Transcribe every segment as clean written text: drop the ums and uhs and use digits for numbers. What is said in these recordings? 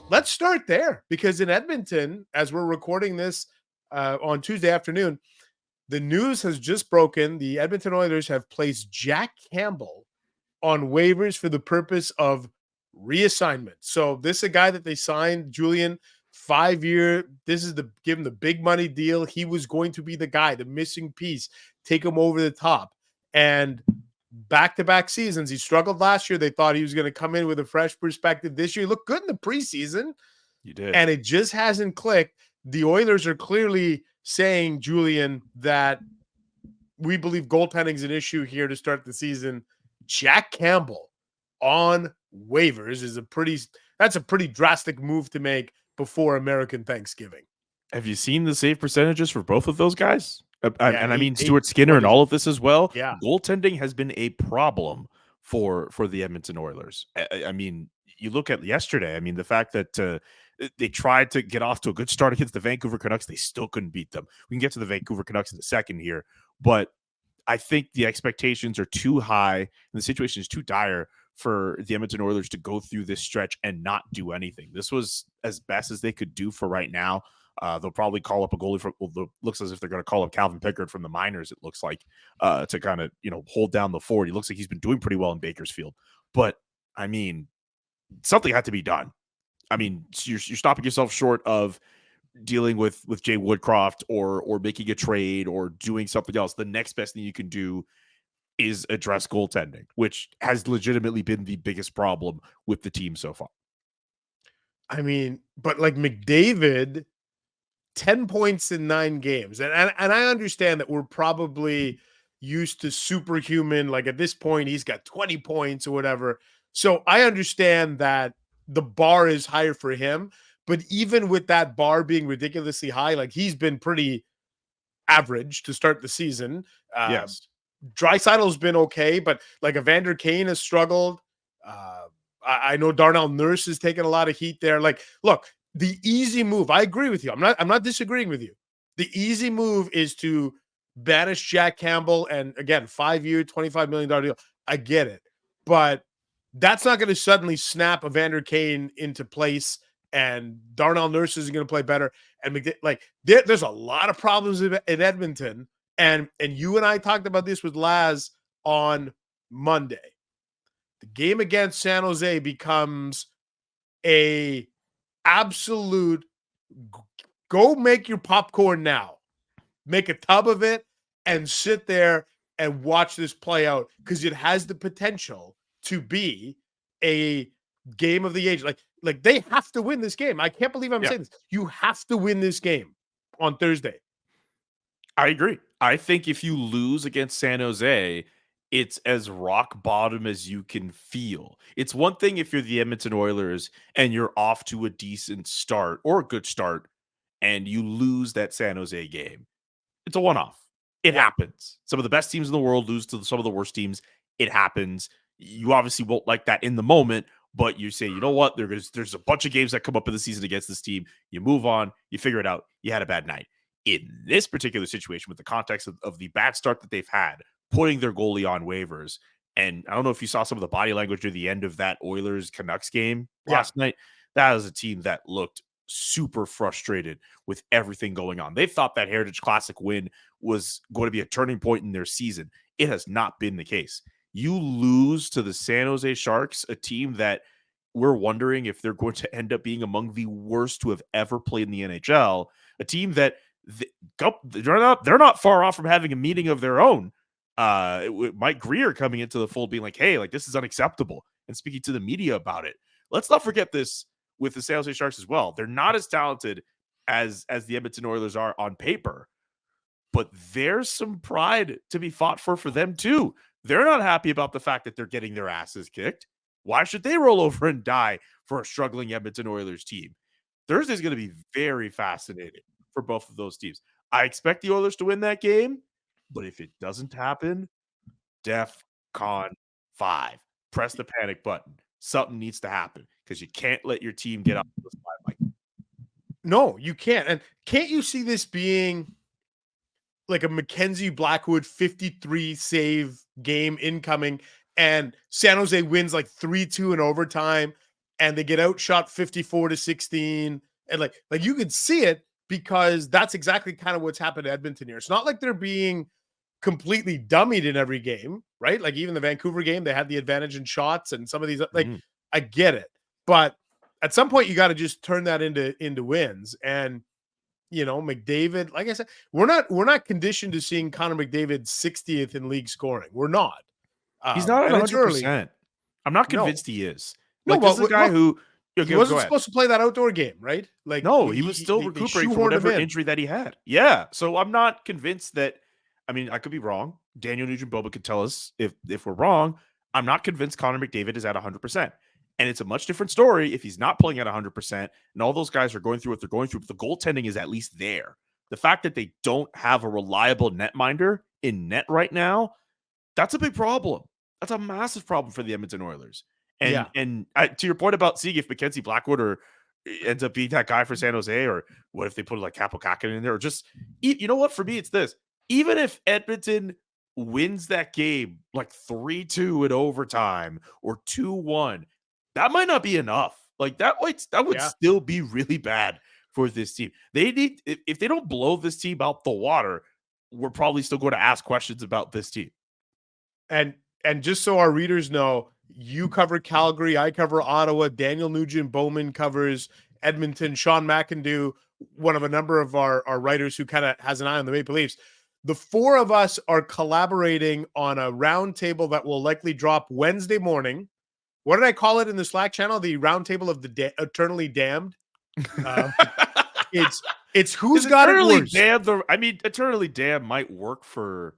let's start there, because in Edmonton, as we're recording this on Tuesday afternoon, the news has just broken. The Edmonton Oilers have placed Jack Campbell on waivers for the purpose of reassignment. So this is a guy that they signed, Julian, 5-year. This is the give him the big money deal. He was going to be the guy, the missing piece, take him over the top. And back-to-back seasons, he struggled last year. They thought he was going to come in with a fresh perspective. This year, he looked good in the preseason. You did. And it just hasn't clicked. The Oilers are clearly saying, Julian, that we believe goaltending is an issue here to start the season. Jack Campbell on waivers is a pretty drastic move to make before American Thanksgiving. Have you seen the save percentages for both of those guys? I mean, Stuart eight, Skinner and all of this as well. Yeah. Goaltending has been a problem for the Edmonton Oilers. I mean, you look at yesterday. I mean, the fact that they tried to get off to a good start against the Vancouver Canucks, they still couldn't beat them. We can get to the Vancouver Canucks in a second here, but I think the expectations are too high and the situation is too dire for the Edmonton Oilers to go through this stretch and not do anything. This was as best as they could do for right now. They'll probably call up a goalie from, looks as if they're going to call up Calvin Pickard from the minors, it looks like, to kind of, hold down the fort. He looks like he's been doing pretty well in Bakersfield. But, I mean, something had to be done. I mean, you're stopping yourself short of dealing with Jay Woodcroft or making a trade or doing something else. The next best thing you can do is address goaltending, which has legitimately been the biggest problem with the team so far. I mean, but like McDavid, 10 points in 9 games. And I understand that we're probably used to superhuman. Like at this point, he's got 20 points or whatever. So I understand that the bar is higher for him. But even with that bar being ridiculously high, like he's been pretty average to start the season. Yes. Draisaitl's been okay, but like Evander Kane has struggled. I know Darnell Nurse has taken a lot of heat there. Like, look, the easy move, I agree with you. I'm not disagreeing with you. The easy move is to banish Jack Campbell and, again, 5-year, $25 million deal. I get it. But that's not going to suddenly snap Evander Kane into place, and Darnell Nurse is going to play better. And like there's a lot of problems in Edmonton. And you and I talked about this with Laz on Monday. The game against San Jose becomes a absolute go make your popcorn now. Make a tub of it and sit there and watch this play out, because it has the potential to be a game of the age. Like they have to win this game. I can't believe I'm saying this. You have to win this game on Thursday. I agree. I think if you lose against San Jose, it's as rock bottom as you can feel. It's one thing if you're the Edmonton Oilers and you're off to a decent start or a good start and you lose that San Jose game. It's a one-off. It happens. Some of the best teams in the world lose to some of the worst teams. It happens. You obviously won't like that in the moment, but you say, you know what? There's a bunch of games that come up in the season against this team. You move on. You figure it out. You had a bad night. In this particular situation, with the context of the bad start that they've had, putting their goalie on waivers, and I don't know if you saw some of the body language near the end of that Oilers-Canucks game last night. That was a team that looked super frustrated with everything going on. They thought that Heritage Classic win was going to be a turning point in their season. It has not been the case. You lose to the San Jose Sharks, a team that we're wondering if they're going to end up being among the worst to have ever played in the NHL, a team that they're not far off from having a meeting of their own. Mike Grier coming into the fold being like, hey, like this is unacceptable, and speaking to the media about it. Let's not forget this with the San Jose Sharks as well. They're not as talented as the Edmonton Oilers are on paper, but there's some pride to be fought for them too. They're not happy about the fact that they're getting their asses kicked. Why should they roll over and die for a struggling Edmonton Oilers team? Thursday's going to be very fascinating for both of those teams. I expect the Oilers to win that game, but if it doesn't happen, DEFCON 5. Press the panic button. Something needs to happen, because you can't let your team get up to the spot like that. No, you can't. And can't you see this being like a Mackenzie Blackwood 53 save game incoming, and San Jose wins like 3-2 in overtime, and they get outshot 54-16. And like you can see it because that's exactly kind of what's happened to Edmonton here. It's not like they're being completely dummied in every game, right? Like even the Vancouver game, they had the advantage in shots and some of these, like, I get it. But at some point you got to just turn that into wins. And McDavid, like I said, we're not conditioned to seeing Connor McDavid 60th in league scoring. We're not. He's not at And it's early. 100%. I'm not No. convinced he is. No, Like, this is a guy who he wasn't supposed to play that outdoor game, right? Like, no, he was still recuperating from whatever injury that he had. Yeah. So I'm not convinced that. I mean, I could be wrong. Daniel Nugent-Boba could tell us if we're wrong. I'm not convinced Connor McDavid is at 100%. And it's a much different story if he's not playing at 100% and all those guys are going through what they're going through, but the goaltending is at least there. The fact that they don't have a reliable netminder in net right now, that's a big problem. That's a massive problem for the Edmonton Oilers. And to your point about seeing if Mackenzie Blackwood or ends up being that guy for San Jose, or what if they put like Kaapo Kähkönen in there, or just, you know what, for me, it's this. Even if Edmonton wins that game like 3-2 in overtime or 2-1, that might not be enough. Like that would still be really bad for this team. They need, if they don't blow this team out the water, we're probably still going to ask questions about this team. And just so our readers know, you cover Calgary, I cover Ottawa, Daniel Nugent-Bowman covers Edmonton, Sean McIndoe, one of a number of our writers who kind of has an eye on the Maple Leafs. The four of us are collaborating on a roundtable that will likely drop Wednesday morning. What did I call it in the Slack channel? The roundtable of the eternally damned. It's who's got it worse. Eternally damned might work for.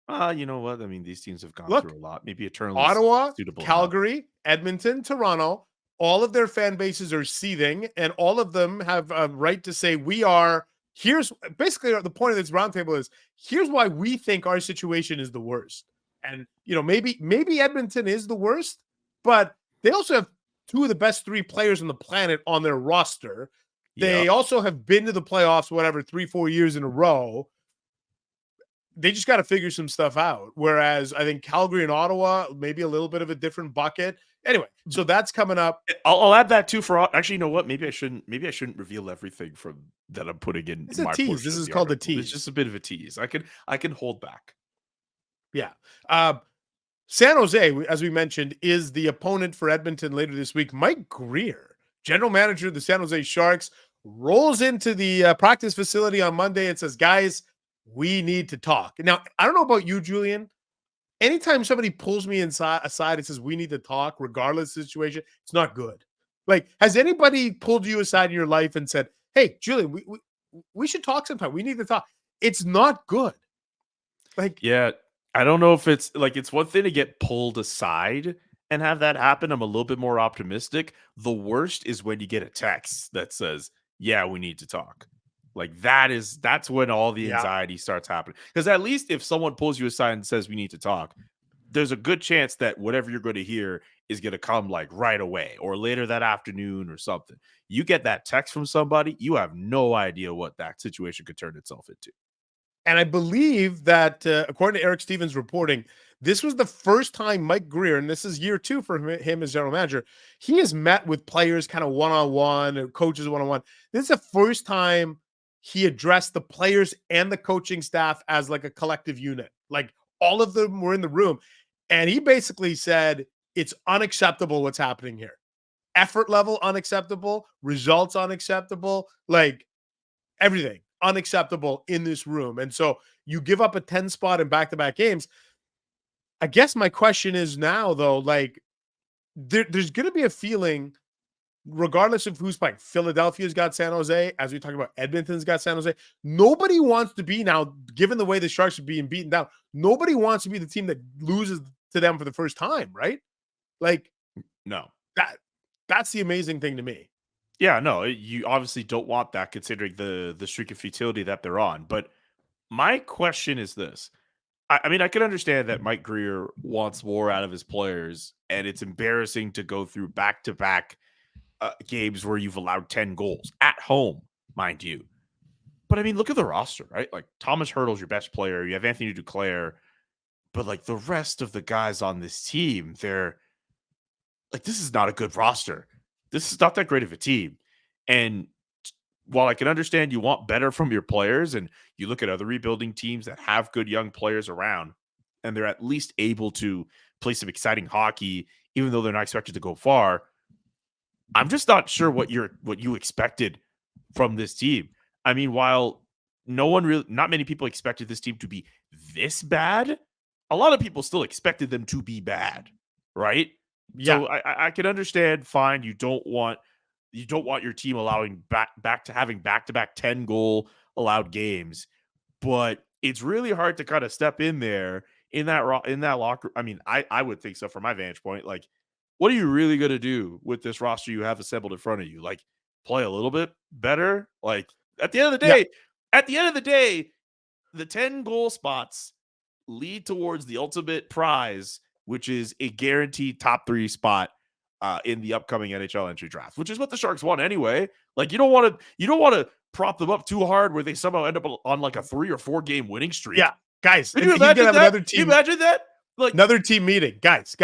You know what? I mean, these teams have gone through a lot. Maybe eternally Ottawa, suitable. Calgary, Edmonton, Toronto. All of their fan bases are seething, and all of them have a right to say we are. Here's basically the point of this roundtable is here's why we think our situation is the worst. And maybe Edmonton is the worst, but they also have two of the best three players on the planet on their roster. They also have been to the playoffs, 3-4 years in a row. They just got to figure some stuff out. Whereas I think Calgary and Ottawa, maybe a little bit of a different bucket. Anyway, so that's coming up. I'll add that too. Actually, you know what? Maybe I shouldn't reveal everything from that I'm putting in. It's a tease. This is called the tease. It's just a bit of a tease. I can hold back. Yeah. San Jose, as we mentioned, is the opponent for Edmonton later this week. Mike Grier, general manager of the San Jose Sharks, rolls into the practice facility on Monday and says, guys, we need to talk. Now, I don't know about you, Julian. Anytime somebody pulls me aside and says we need to talk, regardless of the situation, it's not good. Like, has anybody pulled you aside in your life and said, hey, Julian, we should talk sometime. We need to talk. It's not good. Like, yeah, I don't know if it's like, it's one thing to get pulled aside and have that happen. I'm a little bit more optimistic. The worst is when you get a text that says, yeah, we need to talk. Like that's when all the anxiety starts happening. Because at least if someone pulls you aside and says we need to talk, there's a good chance that whatever you're going to hear is going to come like right away or later that afternoon or something. You get that text from somebody, you have no idea what that situation could turn itself into. And I believe that according to Eric Stevens' reporting, this was the first time Mike Grier, and this is year 2 for him as general manager, he has met with players kind of one-on-one or coaches one-on-one. This is the first time he addressed the players and the coaching staff as like a collective unit. Like all of them were in the room. And he basically said, it's unacceptable what's happening here. Effort level, unacceptable. Results, unacceptable. Like everything, unacceptable in this room. And so you give up a 10 spot in back-to-back games. I guess my question is now, though, like there's going to be a feeling regardless of who's playing. Philadelphia's got San Jose. As we talk about, Edmonton's got San Jose. Nobody wants to be now, given the way the Sharks are being beaten down, nobody wants to be the team that loses to them for the first time, right? Like, no. That's the amazing thing to me. Yeah, no, you obviously don't want that considering the streak of futility that they're on. But my question is this. I mean, I can understand that Mike Grier wants more out of his players, and it's embarrassing to go through back-to-back games where you've allowed 10 goals at home, mind you. But I mean, look at the roster, right? Like Thomas Hertl's your best player. You have Anthony Duclair, but like the rest of the guys on this team, they're like, this is not a good roster. this is not that great of a team. And while I can understand you want better from your players, and you look at other rebuilding teams that have good young players around, and they're at least able to play some exciting hockey, even though they're not expected to go far, I'm just not sure what you expected from this team. I mean, while not many people expected this team to be this bad, a lot of people still expected them to be bad, right? Yeah. So I can understand. Fine, you don't want your team allowing back to having back-to-back 10-goal allowed games, but it's really hard to kind of step in there in that locker. I mean, I would think so from my vantage point. Like, what are you really going to do with this roster you have assembled in front of you? Like, play a little bit better? Like, at the end of the Yeah. day, at the end of the day, the 10 goal spots lead towards the ultimate prize, which is a guaranteed top 3 spot in the upcoming NHL entry draft, which is what the Sharks want anyway. Like, you don't want to prop them up too hard where they somehow end up on like a 3 or 4 game winning streak. Yeah. Guys, Can and you he's gonna imagine have that? another Can you team, imagine that? Like, another team meeting. Guys,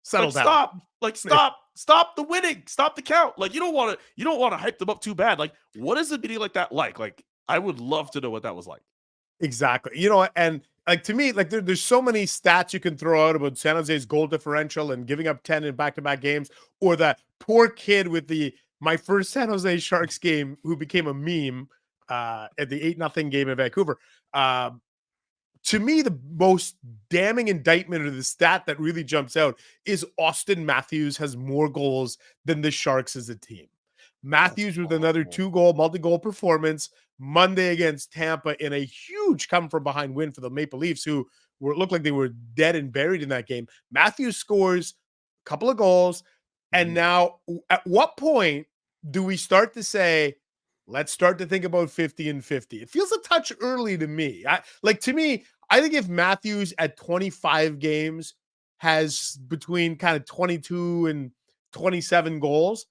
settle like down. stop. Like, stop the winning. Stop the count. Like, you don't want to hype them up too bad. Like, what is a meeting like that like? Like, I would love to know what that was like. Exactly. And like, to me, like, there's so many stats you can throw out about San Jose's goal differential and giving up 10 in back-to-back games, or that poor kid with my first San Jose Sharks game who became a meme at the 8-0 game in Vancouver. To me, the most damning indictment, or the stat that really jumps out, is Auston Matthews has more goals than the Sharks as a team. Matthews with another 2-goal, multi-goal performance Monday against Tampa in a huge come from behind win for the Maple Leafs, who looked like they were dead and buried in that game. Matthews scores a couple of goals. And now, at what point do we start to say, let's start to think about 50 and 50? It feels a touch early to me. To me, I think if Matthews at 25 games has between kind of 22 and 27 goals,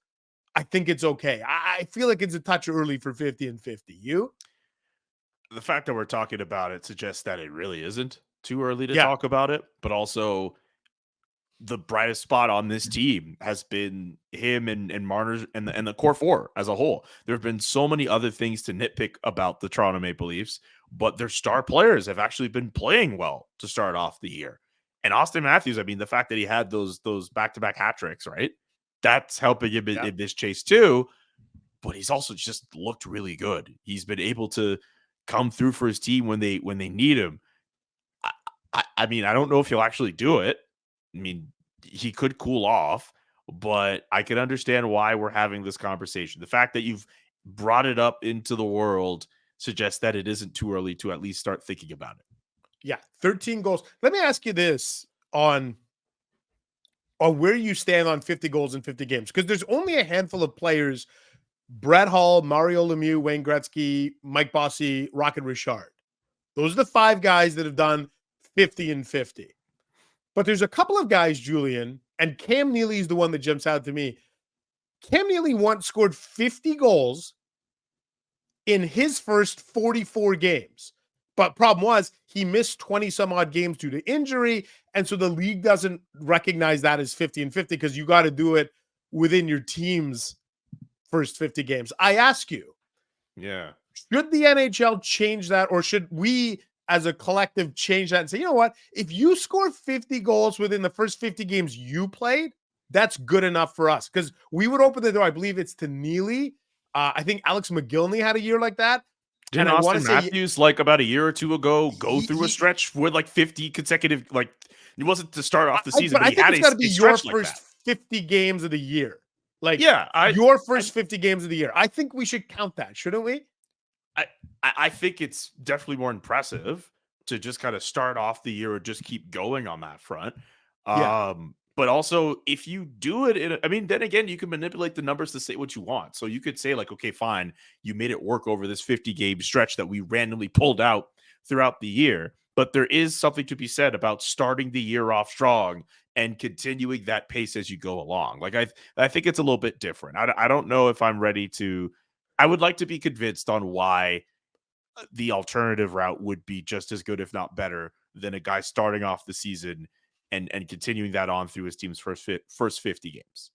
I think it's okay. I feel like it's a touch early for 50 and 50. You? The fact that we're talking about it suggests that it really isn't too early to Yeah. talk about it, but also the brightest spot on this team has been him and Marner's and the core 4 as a whole. There have been so many other things to nitpick about the Toronto Maple Leafs, but their star players have actually been playing well to start off the year. And Auston Matthews, I mean, the fact that he had those back-to-back hat tricks, right? That's helping him in this chase too. But he's also just looked really good. He's been able to come through for his team when they need him. I mean, I don't know if he'll actually do it. I mean, he could cool off, but I can understand why we're having this conversation. The fact that you've brought it up into the world suggests that it isn't too early to at least start thinking about it. Yeah, 13 goals. Let me ask you this on where you stand on 50 goals in 50 games, because there's only a handful of players: Brett Hull, Mario Lemieux, Wayne Gretzky, Mike Bossy, Rocket Richard. Those are the 5 guys that have done 50 and 50. But there's a couple of guys, Julian, and Cam Neely is the one that jumps out to me. Cam Neely once scored 50 goals in his first 44 games. But problem was, he missed 20 some odd games due to injury. And so the league doesn't recognize that as 50 and 50, because you got to do it within your team's first 50 games. I ask you, should the NHL change that, or should we as a collective change that and say, you know what, if you score 50 goals within the first 50 games you played, that's good enough for us? Because we would open the door. I believe it's to Neely. I think Alex McGillney had a year like that. Didn't and I want Auston to say, Matthews, like about a year or two ago, go he- through a he- stretch with like 50 consecutive, like it wasn't to start off the season, but but I he think had it's got to a be your stretch like first that. 50 games of the year. Like, Yeah, your first 50 games of the year. I think we should count that, shouldn't we? I think it's definitely more impressive to just kind of start off the year or just keep going on that front. Yeah. But also, if you do it, I mean, then again, you can manipulate the numbers to say what you want. So you could say, like, okay, fine, you made it work over this 50 game stretch that we randomly pulled out throughout the year. But there is something to be said about starting the year off strong and continuing that pace as you go along. Like, I think it's a little bit different. I don't know if I'm ready to. I would like to be convinced on why the alternative route would be just as good, if not better, than a guy starting off the season and continuing that on through his team's first 50 games.